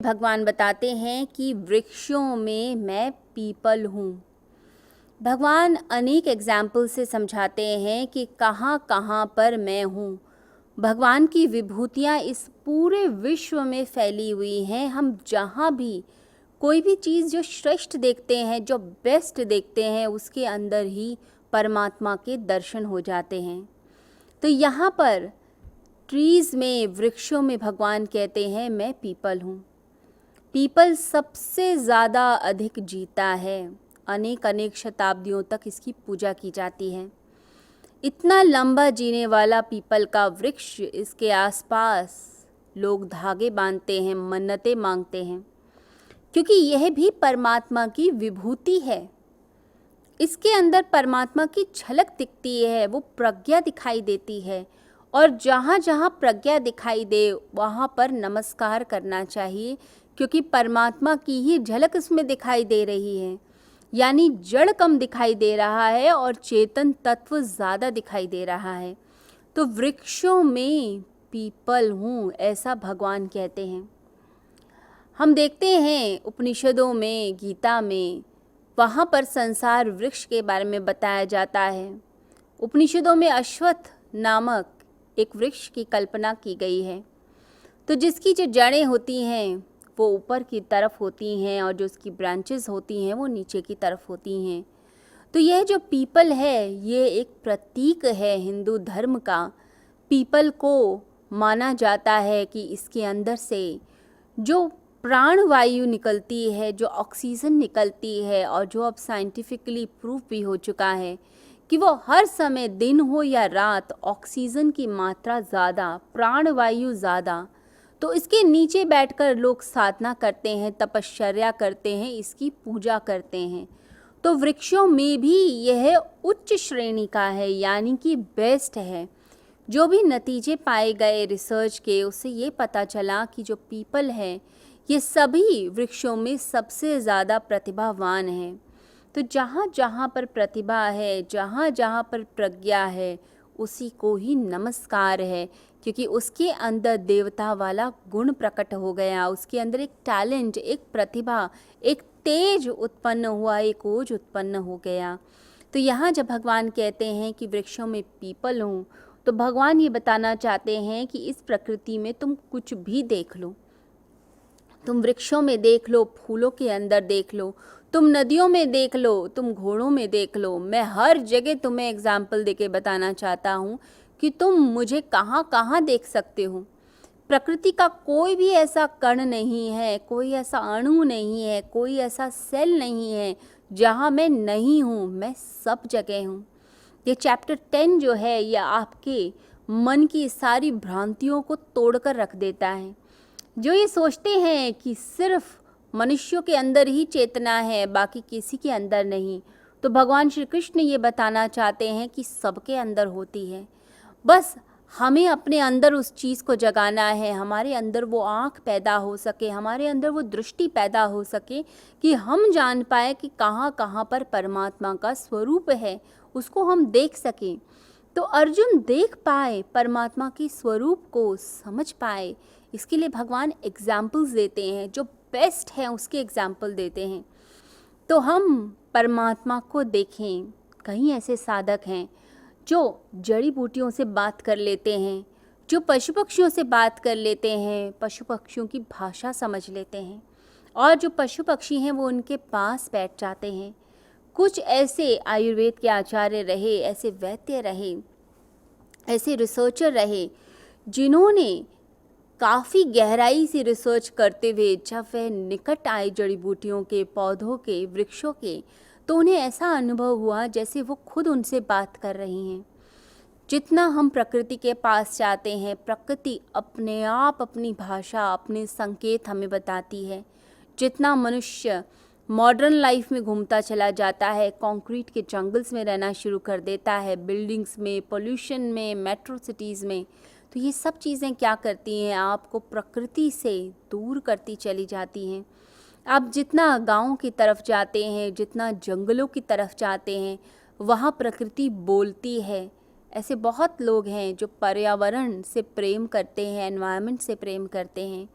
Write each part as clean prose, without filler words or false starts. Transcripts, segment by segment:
भगवान बताते हैं कि वृक्षों में मैं पीपल हूँ। भगवान अनेक एग्जाम्पल से समझाते हैं कि कहाँ कहाँ पर मैं हूँ। भगवान की विभूतियाँ इस पूरे विश्व में फैली हुई हैं। हम जहाँ भी कोई भी चीज़ जो श्रेष्ठ देखते हैं, जो बेस्ट देखते हैं, उसके अंदर ही परमात्मा के दर्शन हो जाते हैं। तो यहाँ पर ट्रीज़ में, वृक्षों में भगवान कहते हैं मैं पीपल हूँ। पीपल सबसे ज़्यादा अधिक जीता है। अनेक अनेक शताब्दियों तक इसकी पूजा की जाती है। इतना लंबा जीने वाला पीपल का वृक्ष, इसके आसपास लोग धागे बांधते हैं, मन्नतें मांगते हैं, क्योंकि यह भी परमात्मा की विभूति है। इसके अंदर परमात्मा की झलक दिखती है, वो प्रज्ञा दिखाई देती है। और जहाँ जहाँ प्रज्ञा दिखाई दे वहाँ पर नमस्कार करना चाहिए, क्योंकि परमात्मा की ही झलक इसमें दिखाई दे रही है। यानी जड़ कम दिखाई दे रहा है और चेतन तत्व ज़्यादा दिखाई दे रहा है। तो वृक्षों में पीपल हूँ, ऐसा भगवान कहते हैं। हम देखते हैं उपनिषदों में, गीता में, वहाँ पर संसार वृक्ष के बारे में बताया जाता है। उपनिषदों में अश्वत्थ नामक एक वृक्ष की कल्पना की गई है। तो जिसकी जो जड़ें होती हैं वो ऊपर की तरफ होती हैं और जो उसकी ब्रांचेस होती हैं वो नीचे की तरफ होती हैं। तो यह जो पीपल है ये एक प्रतीक है हिंदू धर्म का। पीपल को माना जाता है कि इसके अंदर से जो प्राणवायु निकलती है, जो ऑक्सीजन निकलती है, और जो अब साइंटिफिकली प्रूफ भी हो चुका है कि वो हर समय, दिन हो या रात, ऑक्सीजन की मात्रा ज़्यादा, प्राणवायु ज़्यादा। तो इसके नीचे बैठकर लोग साधना करते हैं, तपश्चर्या करते हैं, इसकी पूजा करते हैं। तो वृक्षों में भी यह उच्च श्रेणी का है, यानी कि बेस्ट है। जो भी नतीजे पाए गए रिसर्च के, उससे ये पता चला कि जो पीपल है ये सभी वृक्षों में सबसे ज़्यादा प्रतिभावान है। तो जहाँ जहाँ पर प्रतिभा है, जहाँ जहाँ पर प्रज्ञा है, उसी को ही नमस्कार है, क्योंकि उसके अंदर देवता वाला गुण प्रकट हो गया। उसके अंदर एक टैलेंट, एक प्रतिभा, एक तेज उत्पन्न हुआ, एक ओज उत्पन्न हो गया। तो यहाँ जब भगवान कहते हैं कि वृक्षों में पीपल हूँ, तो भगवान ये बताना चाहते हैं कि इस प्रकृति में तुम कुछ भी देख लो, तुम वृक्षों में देख लो, फूलों के अंदर देख लो, तुम नदियों में देख लो, तुम घोड़ों में देख लो। मैं हर जगह तुम्हें एग्जाम्पल देके बताना चाहता हूँ कि तुम मुझे कहाँ कहाँ देख सकते हो। प्रकृति का कोई भी ऐसा कण नहीं है, कोई ऐसा अणु नहीं है, कोई ऐसा सेल नहीं है जहाँ मैं नहीं हूँ। मैं सब जगह हूँ। ये चैप्टर 10 जो है ये आपके मन की सारी भ्रांतियों को तोड़कर रख देता है। जो ये सोचते हैं कि सिर्फ मनुष्यों के अंदर ही चेतना है, बाकी किसी के अंदर नहीं, तो भगवान श्री कृष्ण ये बताना चाहते हैं कि सबके अंदर होती है। बस हमें अपने अंदर उस चीज़ को जगाना है, हमारे अंदर वो आँख पैदा हो सके, हमारे अंदर वो दृष्टि पैदा हो सके कि हम जान पाए कि कहाँ कहाँ पर परमात्मा का स्वरूप है, उसको हम देख सकें। तो अर्जुन देख पाए, परमात्मा के स्वरूप को समझ पाए, इसके लिए भगवान एग्जाम्पल्स देते हैं, जो बेस्ट है उसके एग्जाम्पल देते हैं। तो हम परमात्मा को देखें। कई ऐसे साधक हैं जो जड़ी बूटियों से बात कर लेते हैं, जो पशु पक्षियों से बात कर लेते हैं, पशु पक्षियों की भाषा समझ लेते हैं, और जो पशु पक्षी हैं वो उनके पास बैठ जाते हैं। कुछ ऐसे आयुर्वेद के आचार्य रहे, ऐसे वैद्य रहे, ऐसे रिसर्चर रहे, जिन्होंने काफ़ी गहराई से रिसर्च करते हुए जब वह निकट आए जड़ी बूटियों के, पौधों के, वृक्षों के, तो उन्हें ऐसा अनुभव हुआ जैसे वो खुद उनसे बात कर रही हैं। जितना हम प्रकृति के पास जाते हैं, प्रकृति अपने आप अपनी भाषा, अपने संकेत हमें बताती है। जितना मनुष्य मॉडर्न लाइफ में घूमता चला जाता है, कंक्रीट के जंगल्स में रहना शुरू कर देता है, बिल्डिंग्स में, पोल्यूशन में, मेट्रो सिटीज़ में, तो ये सब चीज़ें क्या करती हैं, आपको प्रकृति से दूर करती चली जाती हैं। आप जितना गाँव की तरफ जाते हैं, जितना जंगलों की तरफ जाते हैं, वहाँ प्रकृति बोलती है। ऐसे बहुत लोग हैं जो पर्यावरण से प्रेम करते हैं, एनवायरनमेंट से प्रेम करते हैं।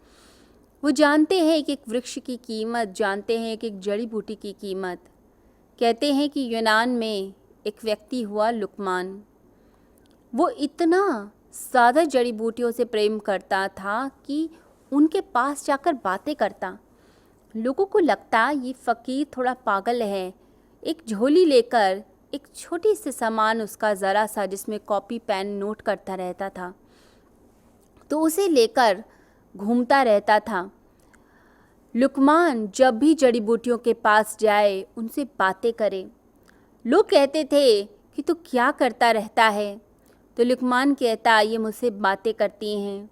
वो जानते हैं एक एक वृक्ष की कीमत, जानते हैं एक एक जड़ी बूटी की कीमत। कहते हैं कि यूनान में एक व्यक्ति हुआ लुकमान। वो इतना ज़्यादा जड़ी बूटियों से प्रेम करता था कि उनके पास जाकर बातें करता। लोगों को लगता ये फ़कीर थोड़ा पागल है। एक झोली लेकर एक छोटी सी सामान उसका ज़रा सा, जिसमें कॉपी पेन नोट करता रहता था, तो उसे लेकर घूमता रहता था। लुकमान जब भी जड़ी बूटियों के पास जाए उनसे बातें करे। लोग कहते थे कि तू क्या करता रहता है, तो लुकमान कहता ये मुझसे बातें करती हैं।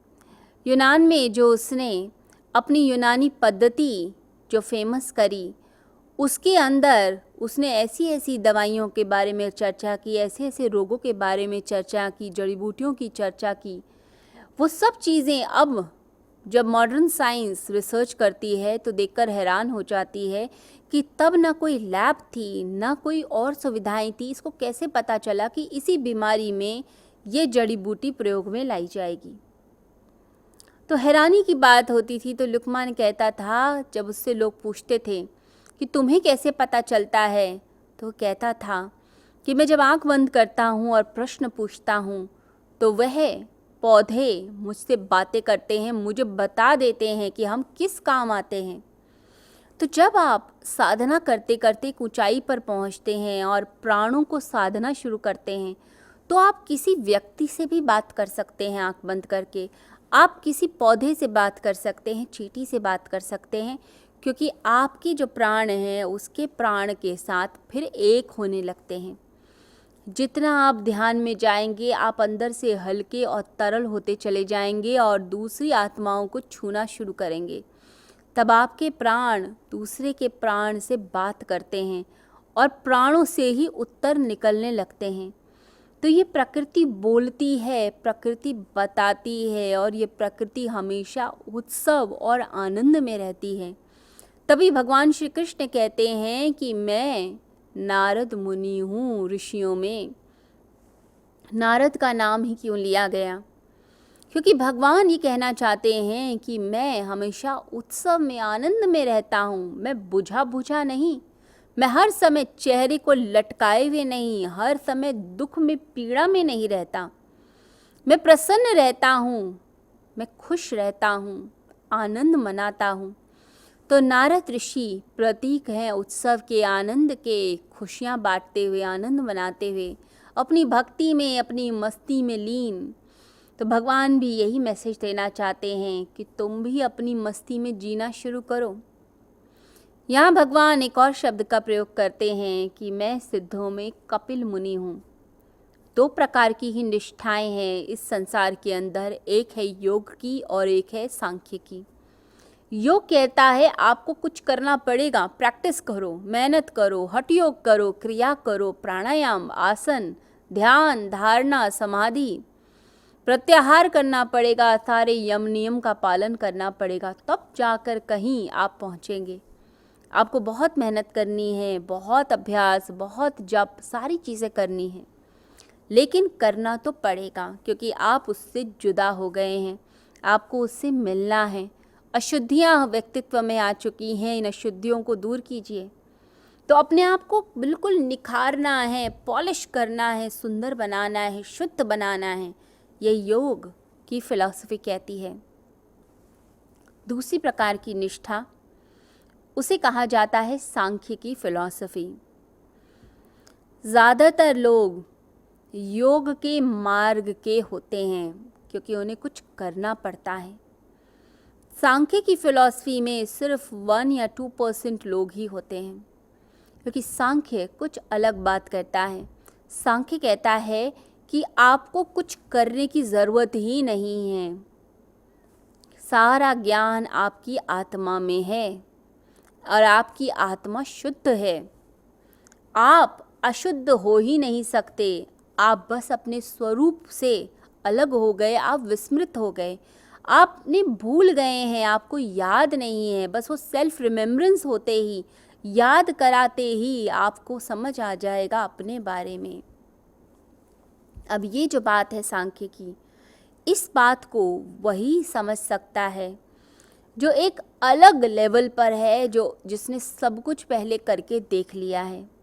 यूनान में जो उसने अपनी यूनानी पद्धति जो फेमस करी, उसके अंदर उसने ऐसी ऐसी दवाइयों के बारे में चर्चा की, ऐसे ऐसे रोगों के बारे में चर्चा की, जड़ी बूटियों की चर्चा की। वो सब चीज़ें अब जब मॉडर्न साइंस रिसर्च करती है तो देखकर हैरान हो जाती है कि तब ना कोई लैब थी, ना कोई और सुविधाएं थी। इसको कैसे पता चला कि इसी बीमारी में ये जड़ी बूटी प्रयोग में लाई जाएगी। तो हैरानी की बात होती थी। तो लुकमान कहता था, जब उससे लोग पूछते थे कि तुम्हें कैसे पता चलता है, तो कहता था कि मैं जब आंख बंद करता हूँ और प्रश्न पूछता हूँ तो वह पौधे मुझसे बातें करते हैं, मुझे बता देते हैं कि हम किस काम आते हैं। तो जब आप साधना करते करते एक ऊंचाई पर पहुंचते हैं और प्राणों को साधना शुरू करते हैं, तो आप किसी व्यक्ति से भी बात कर सकते हैं आंख बंद करके। आप किसी पौधे से बात कर सकते हैं, चींटी से बात कर सकते हैं, क्योंकि आपके जो प्राण हैं उसके प्राण के साथ फिर एक होने लगते हैं। जितना आप ध्यान में जाएंगे, आप अंदर से हल्के और तरल होते चले जाएंगे और दूसरी आत्माओं को छूना शुरू करेंगे। तब आपके प्राण दूसरे के प्राण से बात करते हैं और प्राणों से ही उत्तर निकलने लगते हैं। तो ये प्रकृति बोलती है, प्रकृति बताती है, और ये प्रकृति हमेशा उत्सव और आनंद में रहती है। तभी भगवान श्री कृष्ण कहते हैं कि मैं नारद मुनि हूँ। ऋषियों में नारद का नाम ही क्यों लिया गया? क्योंकि भगवान ये कहना चाहते हैं कि मैं हमेशा उत्सव में, आनंद में रहता हूँ। मैं बुझा बुझा नहीं, मैं हर समय चेहरे को लटकाए हुए नहीं, हर समय दुख में, पीड़ा में नहीं रहता। मैं प्रसन्न रहता हूँ, मैं खुश रहता हूँ, आनंद मनाता हूँ। तो नारद ऋषि प्रतीक हैं उत्सव के, आनंद के, खुशियाँ बांटते हुए, आनंद मनाते हुए, अपनी भक्ति में, अपनी मस्ती में लीन। तो भगवान भी यही मैसेज देना चाहते हैं कि तुम भी अपनी मस्ती में जीना शुरू करो। यहाँ भगवान एक और शब्द का प्रयोग करते हैं कि मैं सिद्धों में कपिल मुनि हूँ। 2 प्रकार की ही निष्ठाएं हैं इस संसार के अंदर, एक है योग की और एक है सांख्य की। योग कहता है आपको कुछ करना पड़ेगा, प्रैक्टिस करो, मेहनत करो, हठ योग करो, क्रिया करो, प्राणायाम, आसन, ध्यान, धारणा, समाधि, प्रत्याहार करना पड़ेगा, सारे यम नियम का पालन करना पड़ेगा, तब जाकर कहीं आप पहुँचेंगे। आपको बहुत मेहनत करनी है, बहुत अभ्यास, बहुत जप, सारी चीज़ें करनी है, लेकिन करना तो पड़ेगा, क्योंकि आप उससे जुदा हो गए हैं, आपको उससे मिलना है। अशुद्धियाँ व्यक्तित्व में आ चुकी हैं, इन अशुद्धियों को दूर कीजिए। तो अपने आप को बिल्कुल निखारना है, पॉलिश करना है, सुंदर बनाना है, शुद्ध बनाना है। ये योग की फिलॉसफी कहती है। दूसरी प्रकार की निष्ठा, उसे कहा जाता है सांख्य की फिलॉसफी। ज़्यादातर लोग योग के मार्ग के होते हैं क्योंकि उन्हें कुछ करना पड़ता है। सांख्य की फिलॉसफी में सिर्फ 1 या 2% लोग ही होते हैं, क्योंकि सांख्य कुछ अलग बात करता है। सांख्य कहता है कि आपको कुछ करने की ज़रूरत ही नहीं है, सारा ज्ञान आपकी आत्मा में है और आपकी आत्मा शुद्ध है। आप अशुद्ध हो ही नहीं सकते, आप बस अपने स्वरूप से अलग हो गए, आप विस्मृत हो गए, आपने भूल गए हैं, आपको याद नहीं है। बस वो सेल्फ रिमेम्बरेंस होते ही, याद कराते ही आपको समझ आ जाएगा अपने बारे में। अब ये जो बात है सांख्य की, इस बात को वही समझ सकता है जो एक अलग लेवल पर है, जो जिसने सब कुछ पहले करके देख लिया है।